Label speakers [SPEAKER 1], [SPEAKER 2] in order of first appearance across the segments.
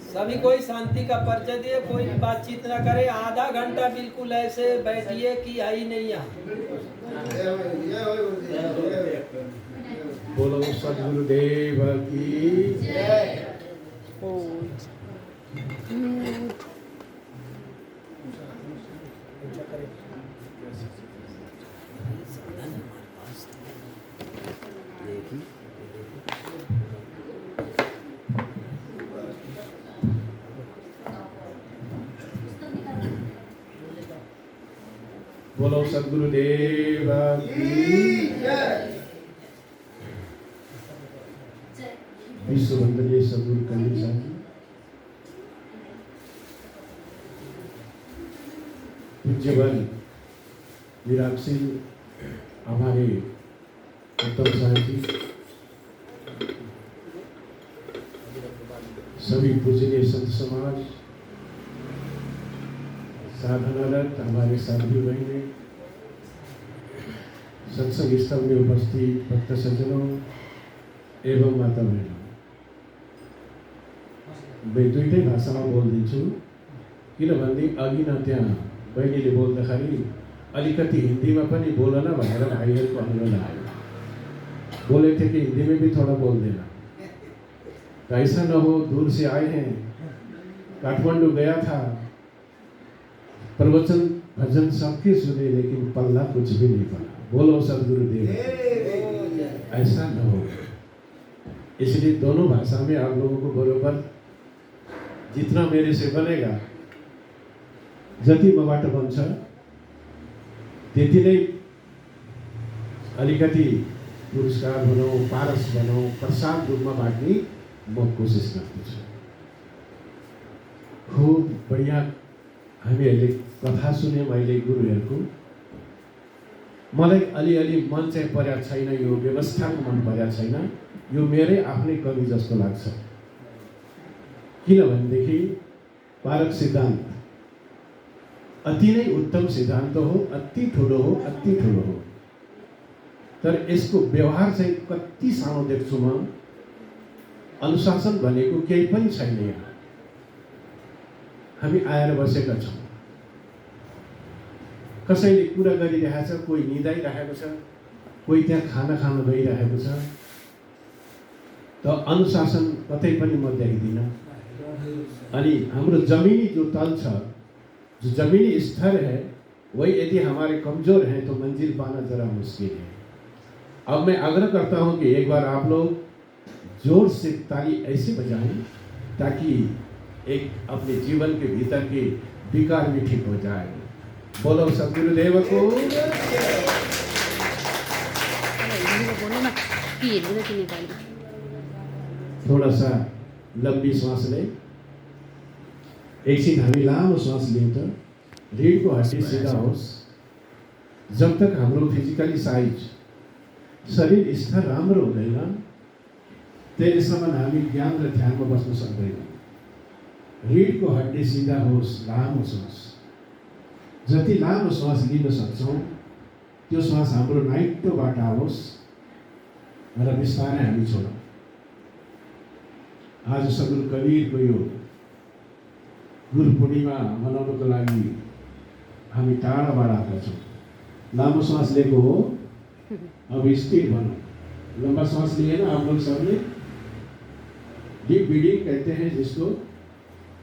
[SPEAKER 1] सभी कोई शांति का परिचय दिए, कोई भी बातचीत ना करे। आधा घंटा बिल्कुल ऐसे बैठिए कि आई नहीं यहाँ।
[SPEAKER 2] बोलो सद्गुरुदेव की जय। बोलो सद्गुरुदेव की जय। विश्व वंदनीय सद्गुरु कबीर साहब जी, पूज्यवान विराटशील हमारे उत्तम साहब जी, सभी पूजनीय संत समाज, साधनारत हमारे साधु बहने, सत्संग स्थल में उपस्थित भक्त सज्जनों एवं माता बहनों, मैं दुईटै भाषामा बोलिदिन्छु किनभने अघि न त्यहाँ बहिनीले बोल्दाखेरि अलिकति हिन्दीमा पनि बोल न भनेर भाइहरूको अनुरोध आयो। बोले थे कि हिंदी में भी थोड़ा बोल देना, तो ऐसा न हो दूर से आए हैं, काठमांडू गया था, प्रवचन भजन सबके सुने लेकिन पल्ला कुछ भी नहीं पड़ा। बोलो सद्गुरुदेव, ऐसा न हो। इसलिए दोनों भाषा में आप लोगों को बराबर जितना मेरे से बनेगा, जति मबाट बन्छ त्यति नै अलिकति पुरस्कार भनौँ, पारस भनौँ, प्रसाद रूपमा बाँड्ने म कोसिस गर्दछु। खूब बढिया हामीहरूले कथा सुन्यौँ अहिले गुरुहरूको। मलाई अलिअलि मन चाहिँ परेको छैन, यो व्यवस्थाको मन परेको छैन, यो मेरै आफ्नै कवि जस्तो लाग्छ। किनभनेदेखि पारक सिद्धान्त अति नै उत्तम सिद्धान्त हो, अति ठुलो हो, अति ठुलो हो, तर यसको व्यवहार चाहिँ कति सानो देख्छु म। अनुशासन भनेको केही पनि छैन। यहाँ हामी आएर बसेका छौँ, कसैले कुरा गरिरहेछ, कोही निदाइरहेको छ, कोही त्यहाँ खाना खान गइरहेको छ, त अनुशासन कतै पनि म देख्दिनँ। अनि हाम्रो जमीनी जो तल छ, जो जमीनी स्तर है, वही यदि हमारे कमजोर हैं तो मंजिल पाना जरा मुश्किल है। अब मैं आग्रह करता हूं कि एक बार आप लोग जोर से ताली ऐसे बजाएं ताकि एक अपने जीवन के भीतर के विकार भी ठीक हो जाए। बोलो सद्गुरुदेव को। थोड़ा सा लंबी सांस लें। एकछिन हामी लामो सांस लिउँ त। रीढको हड्डी सीधा होस्। जब तक हाम्रो फिजिकली साइज शरीर स्तर राम्रो हुँदैन त्यसैसम्म हामी ज्ञान र ध्यानमा बस्न सक्दैनौँ। रीढको हड्डी सीधा होस्, लामो सांस। जति लामो सांस लिन सक्छौँ त्यो सांस हाम्रो नाइटोबाट आओस् र बिस्तारै हामी छोडौँ। आज सद्गुरु कबीरको यो गुरु पूर्णिमा मनाउनको लागि हामी टाढाबाट आएका छौँ। लामो सांस लेको हो, अब स्थिर बनो। लंबा सांस लिए ना आप लोग सबने, डीप ब्रीदिंग कहते हैं जिसको,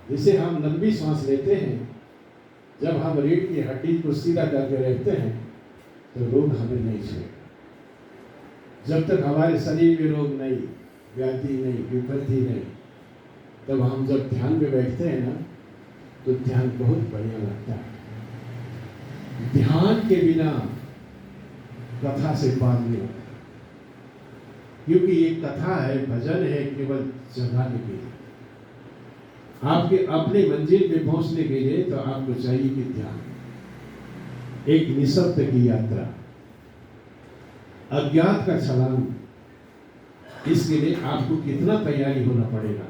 [SPEAKER 2] जिसे हम लंबी सांस लेते हैं। जब हम रीढ़ की हड्डी को सीधा करके रखते हैं तो रोग हमें नहीं छेड़ेगा। जब तक हमारे शरीर में रोग नहीं, व्याधि नहीं, विपत्ति नहीं, तब हम जब ध्यान में बैठते हैं ना तो ध्यान बहुत बढ़िया लगता है। ध्यान के बिना कथा से पार नहीं होता, क्योंकि ये कथा है, भजन है, केवल जगाने के लिए, आपके अपने मंजिल पे पहुंचने के लिए। तो आपको चाहिए कि ध्यान, एक निशब्द की यात्रा, अज्ञात का छलांग। इसके लिए आपको कितना तैयारी होना पड़ेगा,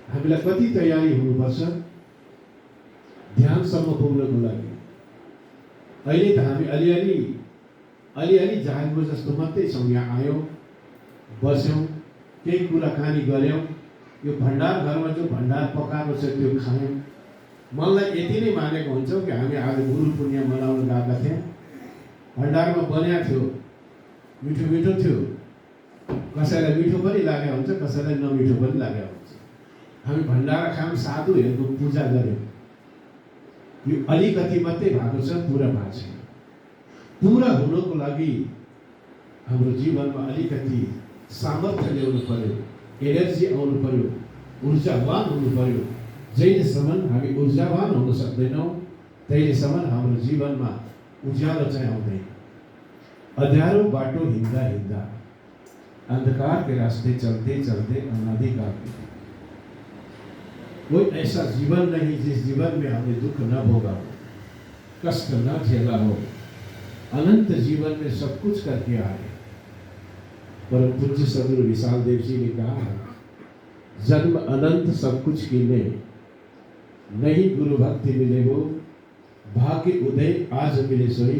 [SPEAKER 2] हामीलाई कति तैयारी हुनुपर्छ ध्यानसम्म पुग्नको लागि। अहिले त हामी अलिअलि जागेको जस्तो मात्रै छौँ। यहाँ आयौँ, बस्यौँ, केही कुराकानी गऱ्यौँ, यो भण्डार घरमा जो भण्डार पकाएको छ त्यो खायौँ। मनलाई यति नै मानेको हुन्छौँ कि हामी आज गुरु पूर्णिमा मनाउन गएका थियौँ। भण्डारमा बनिएको थियो, मिठो मिठो थियो। कसैलाई मिठो पनि लागेको हुन्छ, कसैलाई नमिठो पनि लागेको हुन्छ। हामी भण्डारा खायौँ, साधुहरूको पूजा गऱ्यौँ। यो अलिकति मात्रै भएको छ, पुरा भएको छैन। पुरा हुनको लागि हाम्रो जीवनमा अलिकति सामर्थ्य ल्याउनु पर्यो, एनर्जी आउनु पर्यो, ऊर्जावान हुनु पर्यो। जहिलेसम्म हामी ऊर्जावान हुन सक्दैनौँ तहिलेसम्म हाम्रो जीवनमा उज्यालो चाहिँ आउँदैन। अँध्यारो बाटो हिँड्दा हिँड्दा, अंधकार के रास्ते चलते चलते अनाधिकार कोई ऐसा जीवन नहीं जिस जीवन में हमें दुख न भोगा हो, कष्ट न झेला हो। अनंत जीवन में सब कुछ करके आए। परम पूज्य सदगुरु विशाल देव जी ने कहा है, जन्म अनंत सब कुछ कीने, नहीं गुरु भक्ति मिले वो, भाग्य उदय आज मिले सोई,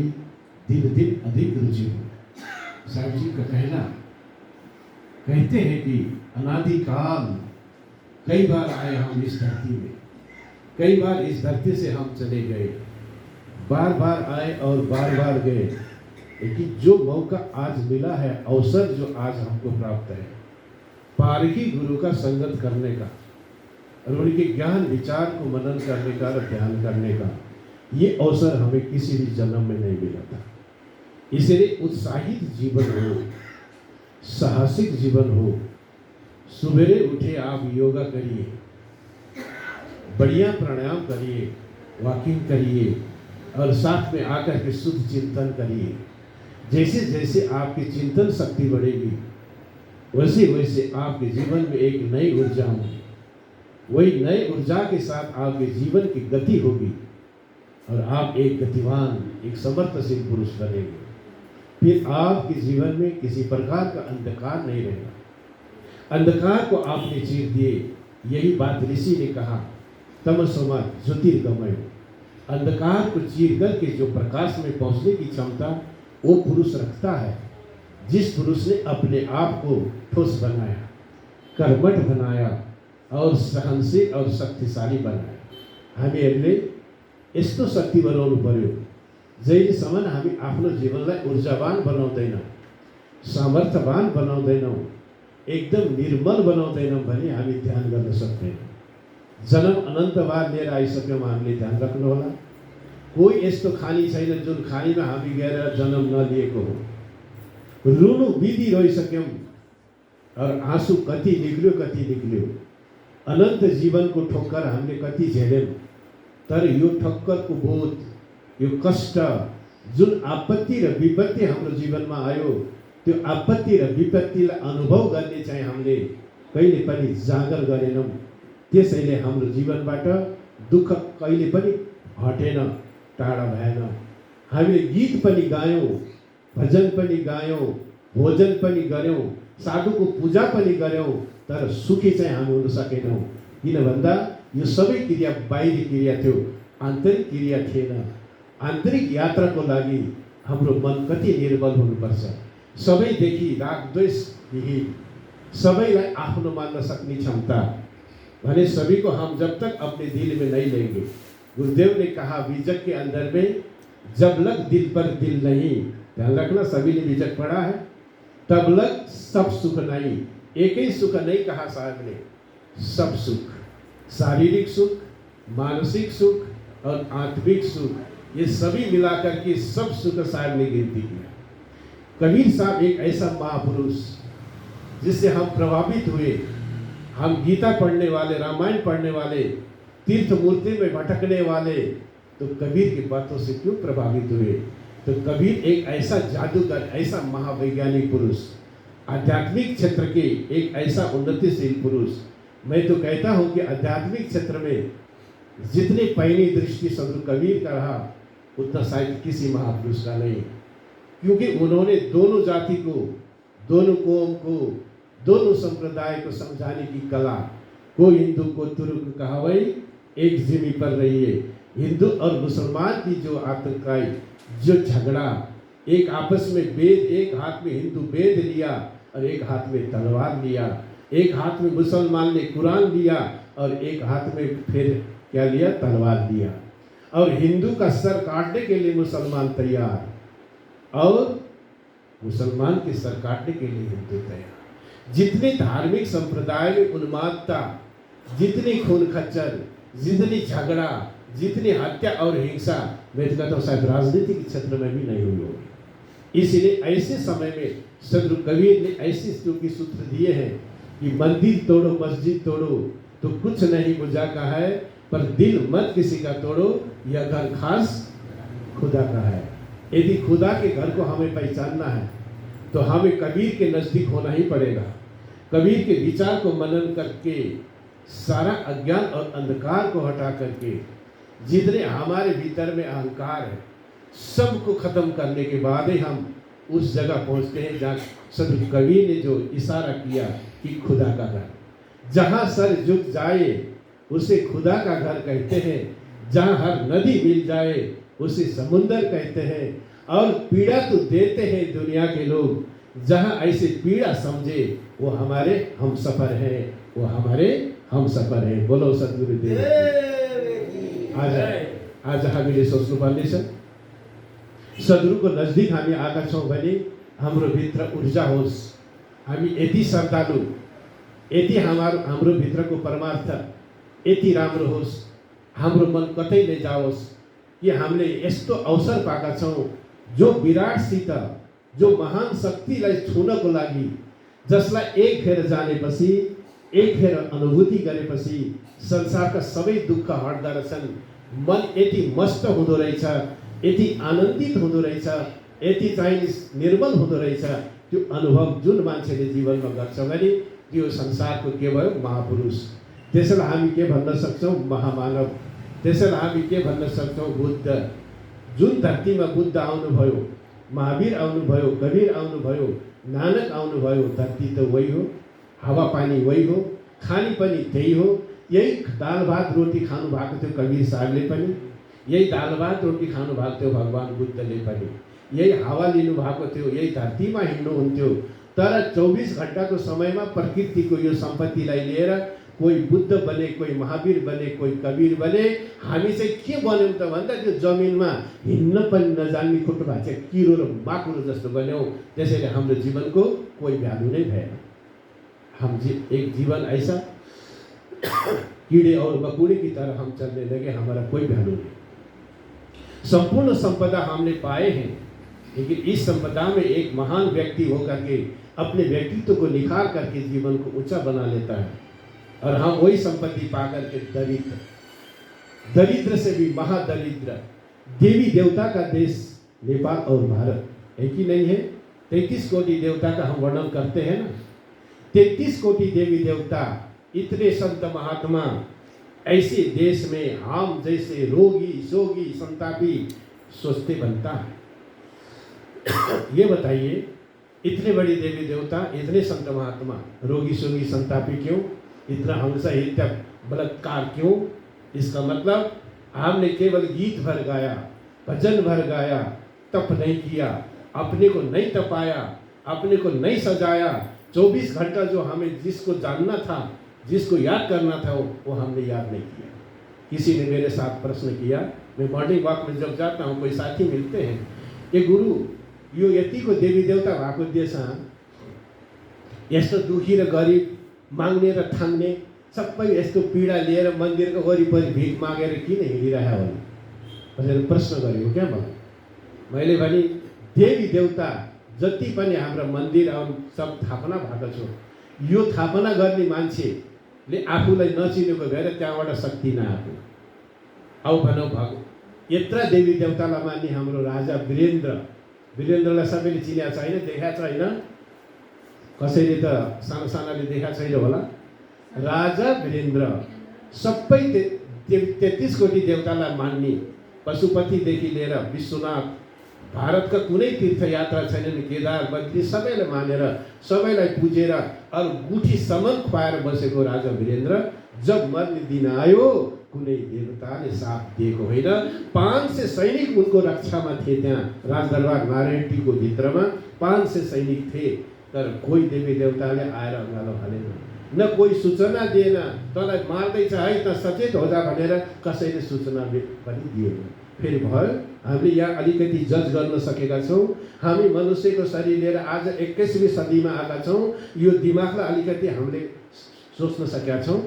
[SPEAKER 2] दिन दिन अधिक रुचि हो। साहब जी का कहना, कहते हैं कि अनादिकाल कई बार आए हम इस धरती में, कई बार इस धरती से हम चले गए, बार बार आए और बार बार गए। लेकिन जो मौका आज मिला है, अवसर जो आज हमको प्राप्त है, पारखी गुरु का संगत करने का और उनके ज्ञान विचार को मनन करने का और ध्यान करने का, ये अवसर हमें किसी भी जन्म में नहीं मिला था। इसलिए उत्साहित जीवन हो, साहसिक जीवन हो। सुबेरे उठे आप योगा करिए, बढ़िया प्राणायाम करिए, वॉकिंग करिए और साथ में आकर के शुद्ध चिंतन करिए। जैसे जैसे आपकी चिंतन शक्ति बढ़ेगी, वैसे वैसे आपके जीवन में एक नई ऊर्जा होगी। वही नई ऊर्जा के साथ आपके जीवन की गति होगी और आप एक गतिवान, एक समर्थशील पुरुष बनेंगे। फिर आपके जीवन में किसी प्रकार का अंधकार नहीं रहेगा। अंधकार को आपने चीर दिए। यही बात ऋषि ने कहा, तमसोमा ज्योतिर्गमय। अंधकार को चीर करके जो प्रकाश में पहुंचने की क्षमता वो पुरुष रखता है, जिस पुरुष ने अपने आप को ठोस बनाया, कर्मठ बनाया और सहनशील और शक्तिशाली बनाया। हामीहरूले यस्तो शक्ति बनाउनु पर्यो, जहिलेसम्म हामी आफ्नो जीवनलाई ऊर्जावान बनाउँदैनौँ, सामर्थ्यवान बनाउँदैनौँ, एकदम निर्मल बनाउँदैनौँ भने हामी ध्यान गर्न सक्दैनौँ। जन्म अनन्त बार लिएर आइसक्यौँ, हामीले ध्यान राख्नु होला। कोही यस्तो खानी छैन जुन खानीमा हामी गएर जन्म नलिएको हो। रुनु विधि रहिसक्यौँ और आँसु कति निक्ल्यो कति निक्ल्यो। अनन्त जीवनको ठोक्कर हामीले कति झेल्यौँ, तर यो ठक्करको बोध, यो कष्ट, जुन आपत्ति र विपत्ति हाम्रो जीवनमा आयो, त्यो आपत्ति र विपत्तिलाई अनुभव गर्ने चाहिँ हामीले कहिले पनि जागर गरेनौँ। त्यसैले हाम्रो जीवनबाट दुःख कहिले पनि हटेन, टाढा भएन। हामीले गीत पनि गायौँ, भजन पनि गायौँ, भोजन पनि गऱ्यौँ, साधुको पूजा पनि गऱ्यौँ, तर सुखी चाहिँ हामी हुन सकेनौँ। किन भन्दा यो सबै क्रिया बाहिरी क्रिया थियो, आन्तरिक क्रिया थिएन। आन्तरिक यात्राको लागि हाम्रो मन कति निर्मल हुनुपर्छ। सबैदेखि राग द्वेष विहीन, सबैलाई आफ्नो मान्न सक्ने क्षमता भने सभी को हम जब तक अपने दिल में नहीं लेंगे। गुरुदेव ने कहा, बीजक के अंदर में जब लग दिल पर दिल नहीं, ध्यान रखना सभी ने बीजक पढ़ा है, तब लग सब सुख नहीं। एक ही सुख नहीं कहा साहब ने, सब सुख, शारीरिक सुख, मानसिक सुख और आत्मिक सुख, ये सभी मिलाकर के सब सुख साहब ने गिनती किया। कबीर साहब एक ऐसा महापुरुष जिससे हम प्रभावित हुए। हम गीता पढ़ने वाले, रामायण पढ़ने वाले, तीर्थ मूर्ति में भटकने वाले, तो कबीर की बातों से क्यों प्रभावित हुए? तो कबीर एक ऐसा जादूगर, ऐसा महावैज्ञानिक पुरुष, आध्यात्मिक क्षेत्र के एक ऐसा उन्नतिशील पुरुष। मैं तो कहता हूँ कि आध्यात्मिक क्षेत्र में जितने पैनी दृष्टि सदगुरु कबीर का रहा, उतना शायद किसी महापुरुष का नहीं। क्योंकि उन्होंने दोनों जाति को, दोनों कौम को, दोनों संप्रदाय को समझाने की कला, को हिंदू को तुर्क कहावई एक जिमी पर रहिए। हिंदू और मुसलमान की जो आतंकाई, जो झगड़ा, एक आपस में वेद, एक हाथ में हिंदू वेद लिया और एक हाथ में तलवार लिया, एक हाथ में मुसलमान ने कुरान लिया और एक हाथ में फिर क्या लिया, तलवार लिया। और हिंदू का सर काटने के लिए मुसलमान तैयार, और मुसलमान के सर काटने के लिए हिंदू तैयार। जितने धार्मिक संप्रदाय में उन्मादता, जितनी खून खच्चर, जितनी झगड़ा, जितनी हत्या और हिंसा, मैं तो कहता हूँ शायद राजनीतिक क्षेत्र में भी नहीं हुई होगी। इसलिए ऐसे समय में सदगुरु कबीर ने ऐसे स्तुति सूत्र दिए हैं कि मंदिर तोड़ो, मस्जिद तोड़ो तो कुछ नहीं बुझा का है, पर दिल मत किसी का तोड़ो, यह घर खास खुदा का है। यदि खुदा के घर को हमें पहचानना है तो हमें कबीर के नजदीक होना ही पड़ेगा। कबीर के विचार को मनन करके सारा अज्ञान और अंधकार को हटा करके जितने हमारे भीतर में अहंकार है सबको खत्म करने के बाद ही हम उस जगह पहुंचते हैं जहाँ सदगुरु कबीर ने जो इशारा किया कि खुदा का घर। जहाँ सर झुक जाए उसे खुदा का घर कहते हैं, जहाँ हर नदी मिल जाए उसे समुंदर कहते हैं। और पीड़ा तो देते हैं दुनिया के लोग, जहाँ ऐसे पीड़ा समझे वो हमारे हम सफर हैं, वो हमारे हम सफर हैं। बोलो सदगुरुदेव आज हामीले सोच्नुपर्ने छ सदगुरुको नजदीक हामी आएका छौँ भने हाम्रो भित्र ऊर्जा होस्, हामी यति श्रद्धालु, यति हाम्रो भित्रको परमार्थ यति राम्रो होस्, हाम्रो मन कतै नजाओस् कि हामीले यस्तो अवसर पाएका छौँ जो विराटसित, जो महान शक्तिलाई छुनको लागि, जसलाई एक फेर जानेपछि, एक फेर अनुभूति गरेपछि संसारका सबै दुःख हट्दो रहेछन्। मन यति मस्त हुँदो रहेछ, यति आनन्दित हुँदो रहेछ, यति चाहिँ निर्मल हुँदो रहेछ। त्यो अनुभव जुन मान्छेले जीवनमा गर्छ भने त्यो संसारको के भयो, महापुरुष। त्यसैलाई हामी के भन्न सक्छौँ, महामानव। त्यसैलाई हामी के भन्न सक्छौँ, बुद्ध। जुन धरतीमा बुद्ध आउनुभयो, महावीर आउनुभयो, कबीर आउनुभयो, नानक आउनुभयो, धरती त वही हो, हावापानी वही हो, खानी पनि त्यही हो। यही दाल भात रोटी खानु भएको थियो कबीर साहबले पनि, यही दाल भात रोटी खानु भएको थियो भगवान बुद्धले पनि, यही हावा लिनु भएको थियो, यही धरतीमा हिँड्नुहुन्थ्यो। तर 24 घण्टाको समयमा प्रकृतिको यो सम्पत्तिलाई लिएर कोही बुद्ध बने, कोही महावीर बने, कोही कबीर बने। हामी चाहिँ के बन्यौँ त भन्दा त्यो जमिनमा हिँड्न पनि नजान्ने खुट्टो भएको किरो र माकुरो जस्तो बन्यौँ। त्यसैले हाम्रो जीवनको कोही भ्यालु नै भएन। हम एक जीवन ऐसा कीड़े और मकोड़े की तरह हम चलने लगे, हमारा कोई वैल्यू नहीं। संपूर्ण संपदा हमने पाए हैं, लेकिन इस संपदा में एक महान व्यक्ति होकर के अपने व्यक्तित्व को निखार करके जीवन को ऊंचा बना लेता है, और हम वही संपत्ति पाकर के दरिद्र, दरिद्र से भी महादरिद्र, देवी देवता का देश नेपाल और भारत है कि नहीं है। 33 कोटि देवता का हम वर्णन करते हैं ना, 33 कोटि देवी देवता, इतने संत महात्मा, ऐसे देश में हम जैसे रोगी सोगी संतापी सोचते बनता है। ये बताइए, इतने बड़ी देवी देवता, इतने संत महात्मा, रोगी सोगी संतापी क्यों? इतना हिंसा हिंसा बलात्कार क्यों? इसका मतलब हमने केवल गीत भर गाया, भजन भर गाया, तप नहीं किया, अपने को नहीं तपाया, अपने को नहीं सजाया। 24 घंटा जो हमें जिसको जानना था, जिसको याद करना था, वो हमने याद नहीं किया। किसी ने मेरे साथ प्रश्न किया, मैं मॉर्निंग वॉक में जब जाता हूँ, कोई साथी मिलते हैं, ये गुरु यो यतिको देवी देवता भएको देशमा यस्तो दुखी र गरिब, माग्ने र थाङ्ने सबै यस्तो पीडा लिएर मन्दिरको वरिपरि भिख मागेर किन हिँडिरहेको होला भनेर प्रश्न गरेको क्या मलाई। मैले भने देवी देवता जति पनि हाम्रो मन्दिर सब स्थापना भएको छ, यो स्थापना गर्ने मान्छेले आफूलाई नचिनेको भएर त्यहाँबाट शक्ति नआएको। आउ भनौँ भएको यत्र देवी देवतालाई मान्ने हाम्रो राजा वीरेन्द्रलाई सबैले चिनेको छैन, देखाएको छैन, कसैले त सानो सानाले देखाएको छैन होला। राजा वीरेन्द्र सबै 33 कोटि देवतालाई मान्ने, पशुपतिदेखि लिएर विश्वनाथ, भारतका कुनै तीर्थयात्रा छैनन्, केदार बद्री सबैलाई मानेर, सबैलाई पुजेर और गुठीसम्म खुवाएर बसेको राजा वीरेन्द्र जब मर्ने दिन आयो, कुनै देवताले साथ दिएको होइन। 500 सैनिक उनको रक्षामा थिए। त्यहाँ राजदरबार नारायणटीको भित्रमा 500 सैनिक थिए, तर कोही देवी देवताले आएर उनीहरूलाई भनेन। न कोही सूचना दिएन, तँलाई मार्दैछ है त सचेत हो जा भनेर कसैले सूचना पनि दिएन। फेरि भयो हामीले यहाँ अलिकति जज गर्न सकेका छौँ। हामी मनुष्यको शरीर लिएर आज 21वीं सदीमा आएका छौँ। यो दिमागलाई अलिकति हामीले सोच्न सकेका छौँ।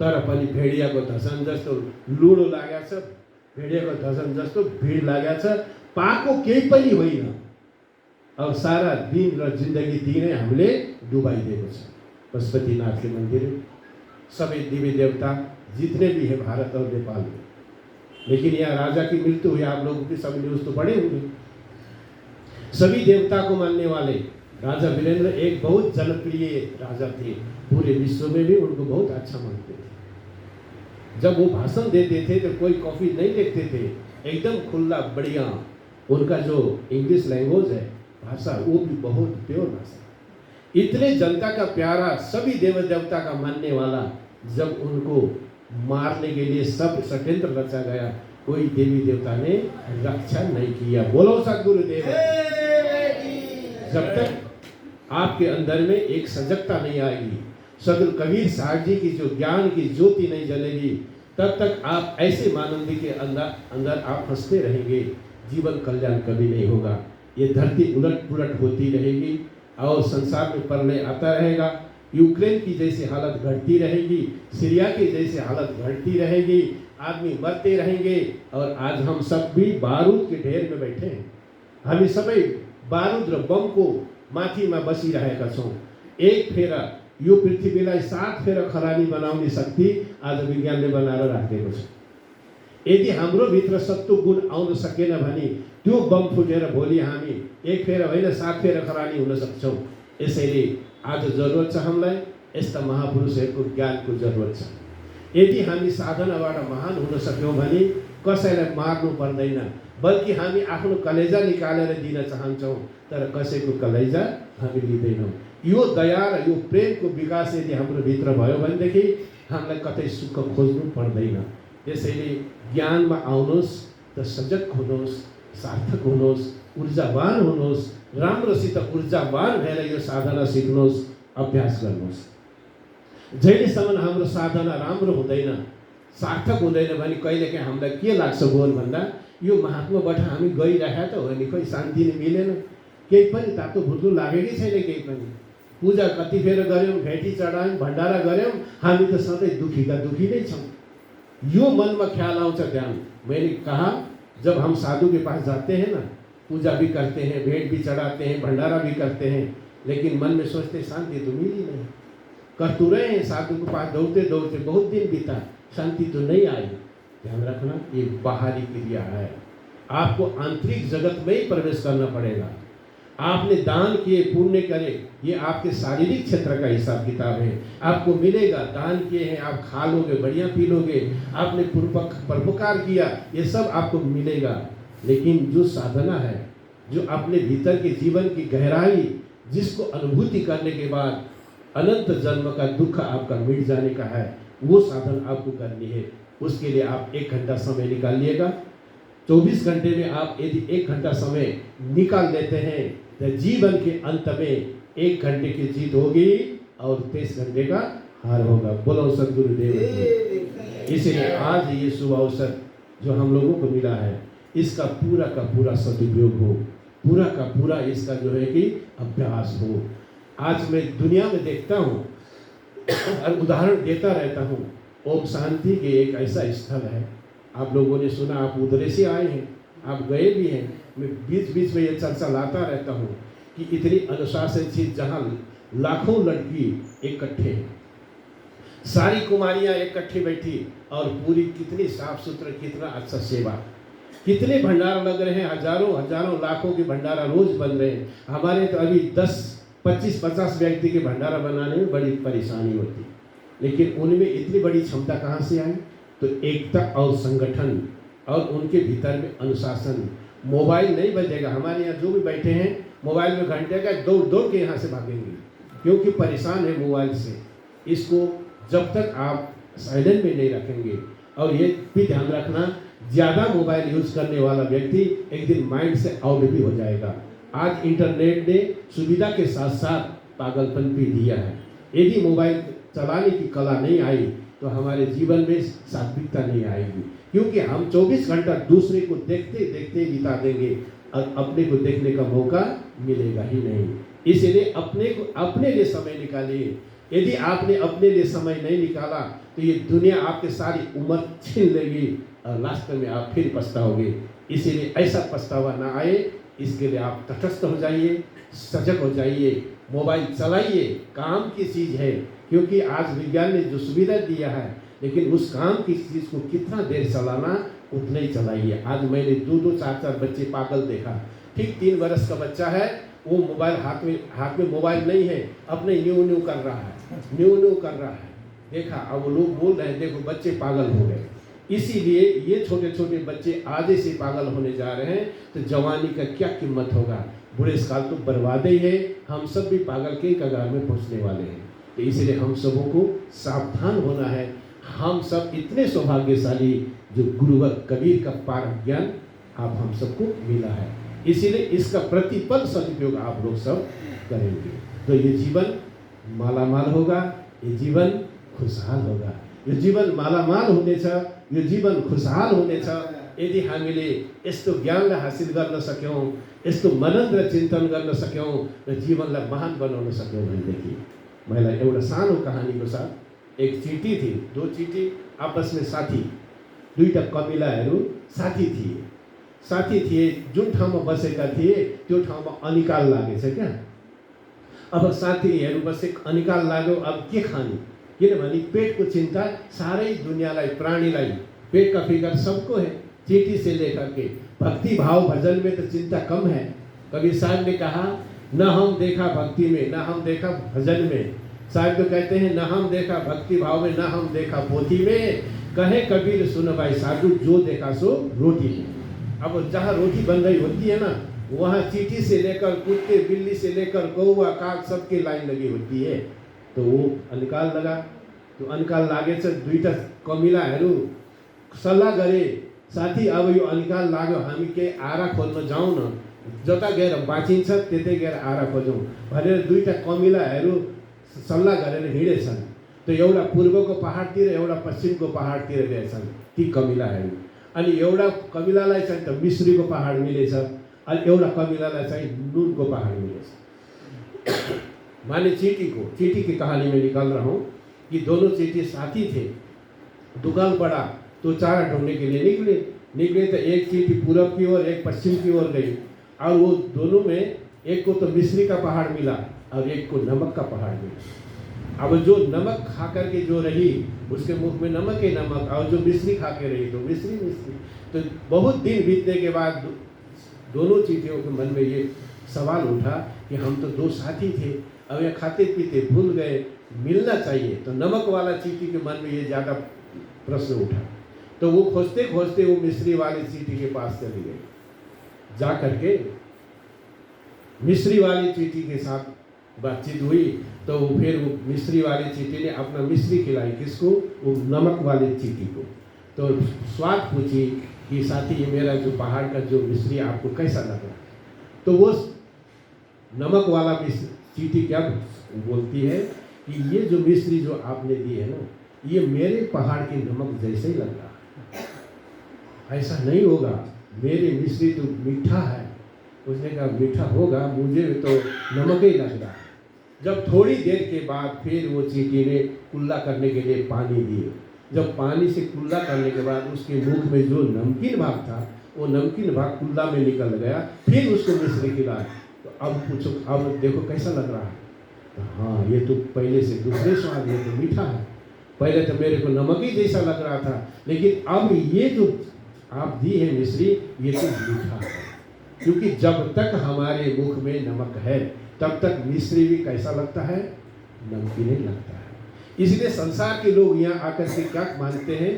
[SPEAKER 2] तर पनि भेडियाको धसन जस्तो लुडो लागेको छ, भेडियाको धसन जस्तो भिड लागेको छ, पाएको केही पनि होइन। अब सारा दिन र जिन्दगी दिनै हामीले डुबाइदिएको छ। पशुपतिनाथ के मंदिर, सभी देवी देवता जितने भी हैं भारत और नेपाल में, लेकिन यहाँ राजा की मृत्यु हुई, आप लोगों की सब न्यूज तो पढ़े होंगे। सभी देवता को मानने वाले राजा वीरेंद्र एक बहुत जनप्रिय राजा थे, पूरे विश्व में भी उनको बहुत अच्छा मानते थे। जब वो भाषण देते थे तो कोई कॉपी नहीं लिखते थे, एकदम खुला बढ़िया। उनका जो इंग्लिश लैंग्वेज है भाषा, वो भी बहुत प्योर भाषा। इतने जनता का प्यारा, सभी देव देवता का मानने वाला, जब उनको मारने के लिए सब षड्यंत्र रचा गया, कोई देवी देवता ने रक्षा नहीं किया। बोलो सद्गुरुदेव। जब तक आपके अंदर में एक सजगता नहीं आएगी, सदगुरु कबीर साहब जी की जो ज्ञान की ज्योति नहीं जलेगी, तब तक आप ऐसे मानंदी के अंदर आप फंसते रहेंगे। जीवन कल्याण कभी नहीं होगा। ये धरती उलट पुलट होती रहेगी और संसार में प्रलय आता रहेगा। यूक्रेन की जैसी हालत घटती रहेगी, सीरिया की जैसी हालत घटती रहेगी, आदमी मरते रहेंगे। और आज हम सब भी बारूद के ढेर में बैठे हैं। हम सबै बारूद र बमको माथिमा बसिरहेका छौँ। एक फेरा यो पृथ्वीलाई 7 फेरा खरानी बनाउने शक्ति आज विज्ञानले बनाएर राखेको छ। यदि हाम्रो भित्र सत्व गुण आउन सकेन भने त्यो बम फुटेर भोलि हामी 1 फेरा होइन 7 फेरा खरानी हुन सक्छौँ। यसैले आज जरुरत छ हामीलाई यस्ता महापुरुषहरूको ज्ञानको जरुरत छ। यदि हामी साधनाबाट महान हुन सक्यौँ भने कसैलाई मार्नु पर्दैन, बल्कि हामी आफ्नो कलेजा निकालेर दिन चाहन्छौँ, तर कसैको कलेजा हामी लिँदैनौँ। यो दया र यो प्रेमको विकास यदि हाम्रो भित्र भयो भनेदेखि हामीलाई कतै सुख खोज्नु पर्दैन। त्यसैले ज्ञानमा आउनुहोस् त सजग हुनुहोस्, सार्थक हुनुहोस्, ऊर्जावान हुनुहोस्, राम्रोसित ऊर्जावान भएर यो साधना सिक्नुहोस्, अभ्यास गर्नुहोस्। जहिलेसम्म हाम्रो साधना राम्रो हुँदैन, सार्थक हुँदैन भने कहिलेकाहीँ हामीलाई के लाग्छ बोल भन्दा यो महात्माबाट हामी गइरहेका त हो नि, खोइ शान्ति नै मिलेन, केही पनि तातो भुत्लो लागेकै छैन। केही पनि पूजा कति फेर गऱ्यौँ, भेटी चढायौँ, भण्डारा गऱ्यौँ, हामी त सधैँ दुखीका दुखी नै छौँ। यो मन में ख्याल आउँछ ध्यान। मैंने कहा जब हम साधु के पास जाते हैं ना, पूजा भी करते हैं, भेंट भी चढ़ाते हैं, भंडारा भी करते हैं, लेकिन मन में सोचते शांति तो मिली नहीं। कर तो रहे हैं, साधु के पास दौड़ते दौड़ते बहुत दिन बीता, शांति तो नहीं आई। ध्यान रखना, ये बाहरी क्रिया है, आपको आंतरिक जगत में ही प्रवेश करना पड़ेगा। आपने दान किए, पुण्य करे, ये आपके शारीरिक क्षेत्र का हिसाब किताब है, आपको मिलेगा। दान किए हैं, आप खा लोगे, बढ़िया पी लोगे, आपने परोपकार किया, ये सब आपको मिलेगा। लेकिन जो साधना है, जो अपने भीतर के जीवन की गहराई, जिसको अनुभूति करने के बाद अनंत जन्म का दुख आपका मिट जाने का है, वो साधन आपको करनी है। उसके लिए आप 1 घंटा समय निकालिएगा। 24 घंटे में आप यदि 1 घंटा समय निकाल लेते हैं तो जीवन के अंत में 1 घंटे की जीत होगी और 23 घंटे का हार होगा। बोलो सद्गुरुदेव की। इसलिए आज ये शुभ अवसर जो हम लोगों को मिला है, इसका पूरा का पूरा सदुपयोग हो, पूरा का पूरा इसका जो है कि अभ्यास हो। आज मैं दुनिया में देखता हूँ और उदाहरण देता रहता हूँ, ओम शांति के एक ऐसा स्थल है, आप लोगों ने सुना, आप उधर से आए हैं, आप गए भी हैं। मैं बीच बीच में ये चर्चा लाता रहता हूँ कि इतनी अनुशासित जहाँ लाखों लड़की इकट्ठे हैं, सारी कुमारियाँ इकट्ठी बैठी और पूरी कितनी साफ सुथरा, कितना अच्छा सेवा, कितने भंडारा लग रहे हैं, हजारों हजारों लाखों के भंडारा रोज बन रहे हैं। हमारे तो अभी 10, 25, 50 व्यक्ति के भंडारा बनाने में बड़ी परेशानी होती, लेकिन उनमें इतनी बड़ी क्षमता कहाँ से आई? तो एकता और संगठन और उनके भीतर में अनुशासन। मोबाइल नहीं बजेगा। हमारे यहाँ जो भी बैठे हैं मोबाइल में घंटे का दौड़ दौड़ के यहाँ से भागेंगे, क्योंकि परेशान है मोबाइल से। इसको जब तक आप साइलेंट में नहीं रखेंगे, और ये भी ध्यान रखना, ज़्यादा मोबाइल यूज करने वाला व्यक्ति एक दिन माइंड से आउट भी हो जाएगा। आज इंटरनेट ने सुविधा के साथ साथ पागलपन भी दिया है। यदि मोबाइल चलाने की कला नहीं आई तो हमारे जीवन में सात्विकता नहीं आएगी, क्योंकि हम 24 घंटा दूसरे को देखते देखते बिता देंगे और अपने को देखने का मौका मिलेगा ही नहीं। इसलिए अपने लिए समय निकालिए। यदि आपने अपने लिए समय नहीं निकाला तो ये दुनिया आपके सारी उम्र छीन लेगी और लास्ट में आप फिर पछताओगे। इसीलिए ऐसा पछतावा ना आए, इसके लिए आप तटस्थ हो जाइए, सजग हो जाइए, मोबाइल चलाइए। काम की चीज़ है, क्योंकि आज विज्ञान ने जो सुविधा दिया है, लेकिन उस काम की चीज़ को कितना देर चलाना उतना ही चलाइए। आज मैंने 2-2, 4-4 बच्चे पागल देखा। ठीक 3 वर्ष का बच्चा है, वो मोबाइल हाथ में मोबाइल नहीं है, अपने न्यू न्यू कर रहा है। देखा, अब वो लोग बोल रहे हैं देखो बच्चे पागल हो गए। इसीलिए ये छोटे छोटे बच्चे आधे से पागल होने जा रहे हैं, तो जवानी का क्या कीमत होगा। बुढ़े साल तो बर्बादे ही है, हम सब भी पागल के कगार में पहुंचने वाले हैं। तो इसलिए हम सबों को सावधान होना है। हम सब इतने सौभाग्यशाली जो गुरुवर कबीर का पार ज्ञान आप हम सबको मिला है, इसीलिए इसका प्रतिपल सदुपयोग आप लोग सब करेंगे तो ये जीवन मालामाल होगा, ये जीवन खुशहाल होगा। यो जीवन मालामाल हुनेछ, यो जीवन खुशहाल हुनेछ यदि हामीले यस्तो ज्ञानलाई हासिल गर्न सक्यौँ, यस्तो मनन र चिन्तन गर्न सक्यौँ र जीवनलाई महान बनाउन सक्यौँ भनेदेखि। मलाई एउटा सानो कहानीको साथ, एक चिठी थी, 2 चीटी आपस में साथी, 2टा कमिलाहरू साथी थिए। जुन ठाउँमा बसेका थिए त्यो ठाउँमा अनिकाल लागेछ क्या। अब साथीहरू बसे अनिकाल लाग्यो, अब के खाने, किनभने पेटको चिन्ता सारै दुनियाँलाई, प्राणीलाई पेट का फिकर सबको है। चीटी से लेकर के भक्ति भाव भजन में तो चिंता कम है। कबीर साहब ने कहा न हम देखा भक्ति में, न हम देखा भजन में। साहब तो कहते हैं न हम देखा भक्ति भाव में, न हम देखा पोथी में। कहे कबीर सुन भाई साधु, जो देखा सो रोटी में। अब जहाँ रोटी बन रही होती है ना, वहाँ चीटी से लेकर कुत्ते बिल्ली से लेकर कौवा काग सबके लाइन लगी होती है। तो वो अनिकाल लगा, तो अनिकाल लागेछ। 2टा कमिलाहरू सल्लाह गरे, साथी अब यो अनिकाल लाग्यो, हामी के आरा खोज्न जाउँ न, जता गएर बाँचिन्छ त्यतै गएर आरा खोजौँ भनेर 2टा कमिलाहरू सल्लाह गरेर हिँडेछन्। तो एउटा पूर्वको पहाडतिर, एउटा पश्चिमको पहाडतिर गएछन् ती कमिलाहरू। अनि एउटा कमिलालाई चाहिँ त मिश्रीको पहाड मिलेछ, अनि एउटा कमिलालाई चाहिँ नुनको पहाड मिलेछ। माने चीटी की कहानी में निकल रहा हूँ कि दोनों चीटी साथी थे। दुकान पड़ा तो चारा ढूंढने के लिए निकले तो एक चीटी पूरब की ओर, एक पश्चिम की ओर गई, और वो दोनों में एक को तो मिश्री का पहाड़ मिला और एक को नमक का पहाड़ मिला। अब जो नमक खा करके जो रही उसके मुख में नमक ही नमक, और जो मिश्री खा के रही तो मिश्री। तो बहुत दिन बीतने के बाद दोनों चीटियों के मन में ये सवाल उठा कि हम तो 2 साथी थे, अब ये खाते पीते भूल गए, मिलना चाहिए। तो नमक वाला चीटी के मन में ये ज़्यादा प्रश्न उठा। तो वो खोजते खोजते वो मिश्री वाली चीटी के पास चली गई। जा करके मिश्री वाली चीटी के साथ बातचीत हुई, तो फिर वो मिश्री वाली चीटी ने अपना मिश्री खिलाई, किसको, वो नमक वाली चीटी को। तो स्वाद पूछी कि साथी ये मेरा जो पहाड़ का जो मिश्री आपको कैसा लगा। तो वो नमक वाला चीटी क्या बोलती है कि ये जो मिश्री जो आपने दी है ना, ये मेरे पहाड़ के नमक जैसे ही लग रहा है, ऐसा नहीं होगा, मेरी मिश्री तो मीठा है। उसने कहा मीठा होगा, मुझे तो नमक ही लग रहा है। जब थोड़ी देर के बाद फिर वो चीटी ने कुल्ला करने के लिए पानी दिए। जब पानी से कुल्ला करने के बाद उसके मुख में जो नमकीन भाग था, वो नमकीन भाग कुल्ला में निकल गया। फिर उसको मिश्री खिलाया। तो अब पूछो, अब देखो कैसा लग रहा है। तो हाँ, ये तो पहले से दूसरे स्वाद, ये तो मीठा है। पहले तो मेरे को नमक ही जैसा लग रहा था, लेकिन अब ये जो आप दी है मिश्री, ये तो मीठा है। क्योंकि जब तक हमारे मुख में नमक है तब तक मिश्री भी कैसा लगता है, नमकीन ही लगता है। इसलिए संसार के लोग यहाँ आकर के क्या मानते हैं,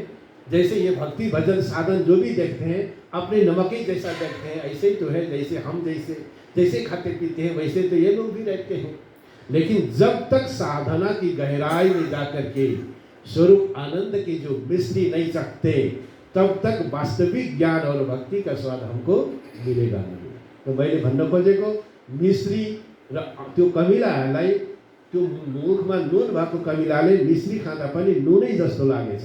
[SPEAKER 2] जैसे ये भक्ति भजन साधन जो भी देखते हैं अपने नमक ही जैसा देखते हैं, ऐसे ही तो है जैसे हम जैसे खाते पीते हैं वैसे तो ये लोग भी रहते हैं। लेकिन जब तक साधना की गहराई में जाकर के स्वरूप आनंद की जो मिश्री नहीं चखते, तब तक वास्तविक ज्ञान और भक्ति का स्वाद हमको मिलेगा नहीं। तो मैले भन्न खोजेको मिश्री र त्यो कमिलाहरूलाई त्यो मुखमा नुन भएको कमिलाले मिश्री खाँदा पनि नुनै जस्तो लागेछ।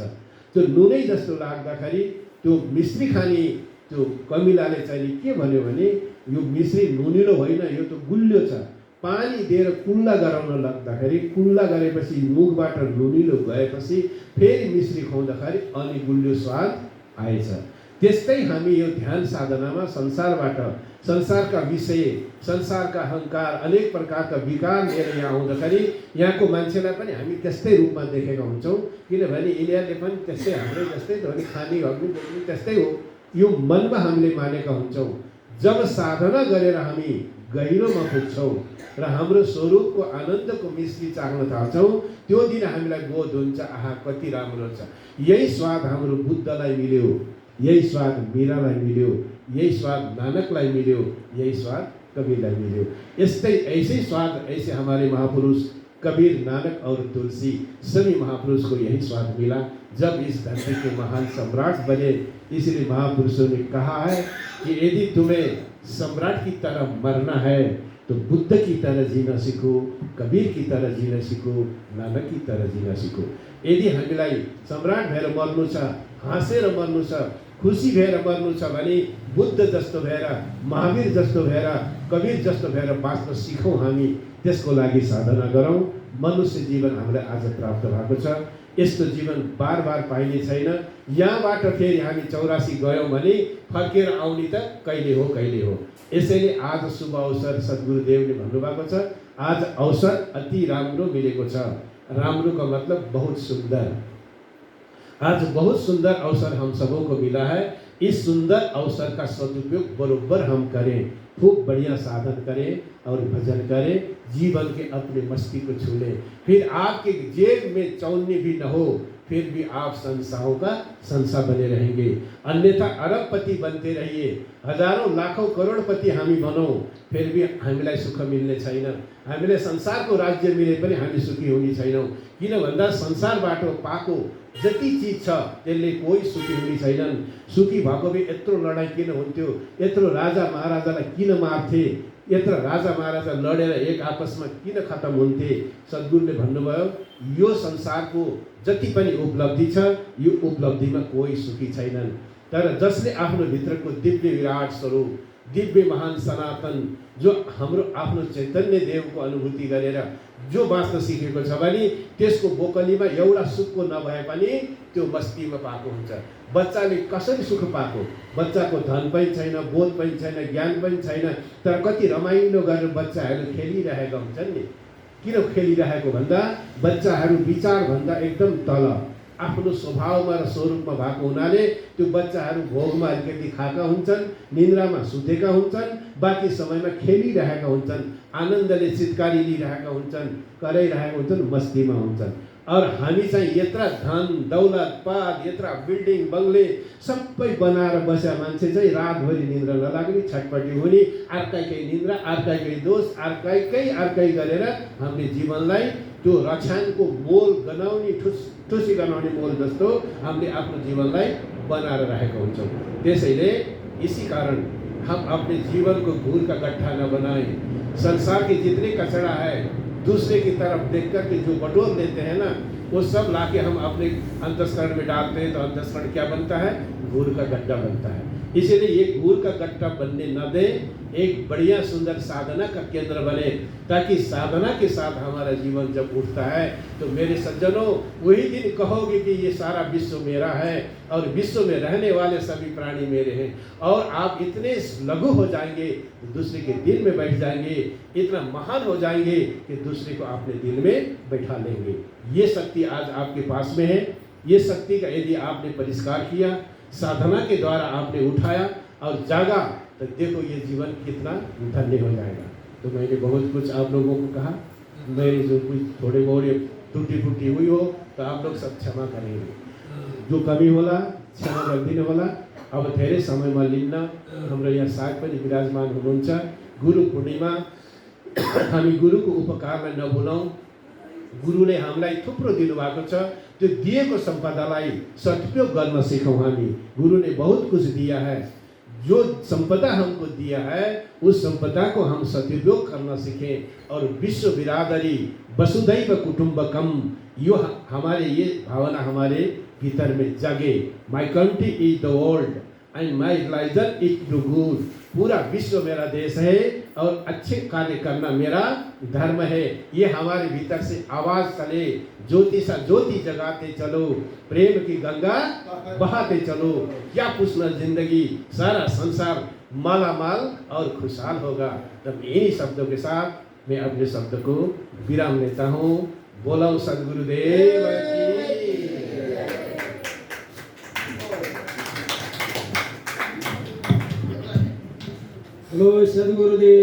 [SPEAKER 2] त्यो नुनै जस्तो लाग्दाखेरि त्यो मिश्री खाने त्यो कमिलाले चाहिँ के भन्यो भने यो मिश्री नुनिलो होइन, यो त गुलियो छ। पानी दिएर कुल्ला गराउन लाग्दाखेरि कुल्ला गरेपछि मुखबाट नुनिलो गएपछि फेरि मिश्री खुवाउँदाखेरि अनि गुलियो स्वाद आएछ। त्यस्तै हामी यो ध्यान साधनामा संसारबाट, संसारका विषय, संसारका अहङ्कार, अनेक प्रकारका विकार लिएर यहाँ आउँदाखेरि यहाँको मान्छेलाई पनि हामी त्यस्तै रूपमा देखेका हुन्छौँ। किनभने यिनीहरूले पनि त्यस्तै हाम्रै जस्तै धनी खाने हग्नु बोक्नु त्यस्तै हो, यो मनमा हामीले मानेका हुन्छौँ। जब साधना गरेर हामी गहिरोमा पुग्छौँ र हाम्रो स्वरूपको आनन्दको मिश्री चाख्न थाल्छौँ, त्यो दिन हामीलाई बोध हुन्छ, आहा कति राम्रो छ। यही स्वाद हाम्रो बुद्धलाई मिल्यो, यही स्वाद मीरालाई मिल्यो, यही स्वाद नानकलाई मिल्यो, यही स्वाद कबीरलाई मिल्यो। यस्तै ऐसे स्वाद, ऐसे हमारे महापुरुष कबीर, नानक और तुलसी सभी महापुरुष को यही स्वाद मिला जब इस धरती के महान सम्राट बने। इसलिए महापुरुषों ने कहा है कि यदि तुम्हें सम्राट की तरह मरना है तो बुद्ध की तरह जीना सीखो, कबीर की तरह जीना सीखो, नानक की तरह जीना सीखो। यदि हामीलाई सम्राट भएर मर्नु छ, हाँसेर मर्नु छ, खुसी भएर मर्नु छ भने बुद्ध जस्तो भएर, महावीर जस्तो भएर, कबीर जस्तो भएर बाँच्न सिकौँ। हामी त्यसको लागि साधना गरौँ। मनुष्य जीवन हामीलाई आज प्राप्त भएको छ। यस्तो जीवन बार बार पाइने छैन। यहाँबाट फेरि हामी 84 गयौँ भने फर्केर आउने त कहिले हो कहिले हो। यसैले आज शुभ अवसर सद्गुरुदेवले भन्नुभएको छ, आज अवसर अति राम्रो मिलेको छ। राम्रो का मतलब बहुत सुंदर। आज बहुत सुंदर अवसर हम सबों को मिला है। इस सुंदर अवसर का सदुपयोग बरोबर हम करें, खूब बढ़िया साधन करें और भजन करें, जीवन के अपने मस्ती को छू लें। फिर आपके जेब में चौन्नी भी न हो, फिर भी आप संसारों का संसा बने रहेंगे। अन्यथा अरबपति बनते रहिए, हजारों लाखों करोड़पति हामी बनौँ, फिर भी हामीलाई सुख मिल्ने छैन। हामीले संसारको राज्य मिले पनि हामी सुखी हुने छैनौँ। किन भन्दा संसारबाट पाएको जति चिज छ त्यसले कोही सुखी हुने छैनन्। सुखी भएको भए यत्रो लडाइँ किन हुन्थ्यो, यत्रो राजा महाराजालाई किन मार्थे, यत्र राजा महाराजा लडेर एक आपसमा किन खत्म हुन्थे। सद्गुरुले भन्नुभयो यो संसारको जति पनि उपलब्धि छ यो उपलब्धिमा कोही सुखी छैनन्। तर जसले आफ्नो भित्रको दिव्य विराट स्वरूप, दिव्य महान सनातन, जो हाम्रो आफ्नो चैतन्य देवको अनुभूति गरेर जो बाँच्न सिकेको छ भने त्यसको बोकलीमा एउटा सुखको नभए पनि त्यो मस्तीमा पाएको हुन्छ। बच्चाले कसरी सुख पाएको, बच्चाको धन पनि छैन, बोध पनि छैन, ज्ञान पनि छैन, तर कति रमाइलो गरेर बच्चाहरू खेलिरहेका हुन्छन् नि। किन खेलिरहेको भन्दा बच्चाहरू विचारभन्दा एकदम तल आफ्नो स्वभावमा र स्वरूपमा भएको हुनाले त्यो बच्चाहरू भोगमा अलिकति खाएका हुन्छन्, निन्द्रामा सुतेका हुन्छन्, बाँकी समयमा खेलिरहेका हुन्छन्, आनन्दले चितकारी लिइरहेका हुन्छन्, कराइरहेका हुन्छन्, मस्तीमा हुन्छन्। और हामी चाहिँ यत्र धन दौलत पद, यत्र बिल्डिङ बङ्गले सबै बनाएर बसेका मान्छे चाहिँ रातभरि निन्द्रा नलाग्ने, छटपटी हुने, अर्कैकै निन्द्रा, अर्कैकै दोष, अर्कै गरेर हामीले जीवनलाई त्यो रक्षानको मोल गनाउने, ठुसी गनाउने मोल जस्तो हामीले आफ्नो जीवनलाई बनाएर राखेका हुन्छौँ। त्यसैले इसी कारण हम अपने जीवन को घूर का गड्ढा न बनाएं। संसार के जितने कचरा है दूसरे की तरफ देख कर के जो बटोर लेते हैं ना, वो सब लाके हम अपने अंतस्करण में डालते हैं तो अंतस्करण क्या बनता है, घूर का गड्ढा बनता है। इसीलिए ये घूर का गड्ढा बनने न दें, एक बढ़िया सुंदर साधना का केंद्र बने, ताकि साधना के साथ हमारा जीवन जब उठता है तो मेरे सज्जनों वही दिन कहोगे कि ये सारा विश्व मेरा है और विश्व में रहने वाले सभी प्राणी मेरे हैं। और आप इतने लघु हो जाएंगे, दूसरे के दिल में बैठ जाएंगे, इतना महान हो जाएंगे कि दूसरे को अपने दिल में बैठा लेंगे। ये शक्ति आज आपके पास में है। ये शक्ति का यदि आपने परिष्कार किया, साधना के द्वारा आपने उठाया और जागा, तो देखो ये जीवन कितना धन्य हो जाएगा। तो मैंने बहुत कुछ आप लोगों को कहा, मेरी जो कुछ थोड़े बहुत टूटी फूटी हुई हो तो आप लोग सब क्षमा करेंगे। जो कमी होला क्षमा गरिदिनु होला। अब धेरै समयमा लिन्न, हाम्रो यहाँ साग पनि विराजमान हुनुहुन्छ। गुरु पूर्णिमा, हामी गुरुको उपकारलाई नभुलौँ। गुरुले हामीलाई थुप्रो दिनुभएको छ, त्यो दिएको सम्पदालाई सदुपयोग गर्न सिकौँ। हामी गुरु ने बहुत कुछ दिया है। जो संपदा हमको दिया है उस संपदा को हम सदुपयोग करना सीखें और विश्व बिरादरी वसुधैव कुटुंबकम यो हमारे ये भावना हमारे भीतर में जागे। My country is the world and my religion is to good. पूरा विश्व मेरा देश है और अच्छे कार्य करना मेरा धर्म है। ये हमारे भीतर से आवाज चले, ज्योति सा ज्योति जगाते चलो, प्रेम की गंगा बहाते चलो। क्या पूछना जिंदगी, सारा संसार माला माल और खुशहाल होगा। तब इन्हीं शब्दों के साथ मैं अपने शब्द को विराम लेता हूँ। बोला सदगुरुदेव की।
[SPEAKER 1] बोलो सदगुरुदेव।